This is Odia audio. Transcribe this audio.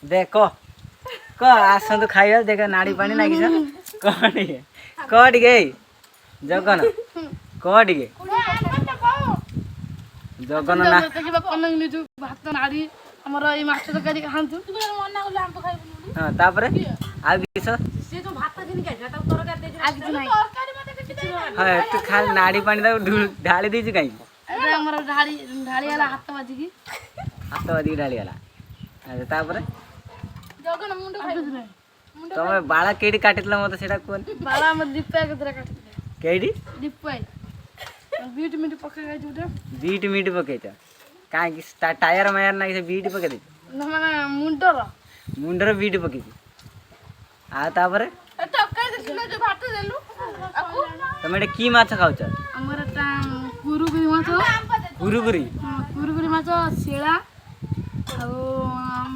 ଦେ କ ଆସନ୍ତୁ ଖାଇବା ଦେଖ ନାଡ଼ି ପାଣି ନାଗିଛ କହ ଟିକେ ଜଗନ କହ ଟିକେ ଜଗନ ନା ଭାତ ନାଡ଼ି ଆମର ଏଇ ମାଛ ତରକାରୀ ଖାଆନ୍ତୁ। ହଁ ତାପରେ ଆଉ କିସ ହଁ ତୁ ଖାଲି ନାଡ଼ି ପାଣି ତାକୁ ଢାଳି ଦେଇଛୁ କାହିଁକି ଆମର ଢାଳିଗଲା ହାତ ବାଜିକି ଢାଳିଗଲା ତାପରେ ତମେ ବାଳ କେଇଠି କାଟିଥିଲ ମତେ ସେଇଟା କୁହନି ବାଳ ଆମର ଦୀପା କେତେଟା କାଟିଥିଲେ କେଇଠି ଦୀପା ବିଟ୍ ମିଟ୍ ପକେଇ ଖାଇଛୁ ଗୋଟେ ବିଟ୍ ମିଟ୍ ପକେଇଛ କାହିଁକି ଟାୟାର ମାୟାର ନାକି ସେ ବିଟ୍ ପକେଇ ଦେଇଛ ମାନେ ମୁଣ୍ଡରେ ବିଟ୍ ପକେଇଛୁ ଆଉ ତାପରେ ତମେ ଏଠି କି ମାଛ ଖାଉଛ ଆମର କୁରୁକୁରି ମାଛ କୁରୁକୁରି କୁରୁକୁରି ମାଛ ଶିଳା ଆଉ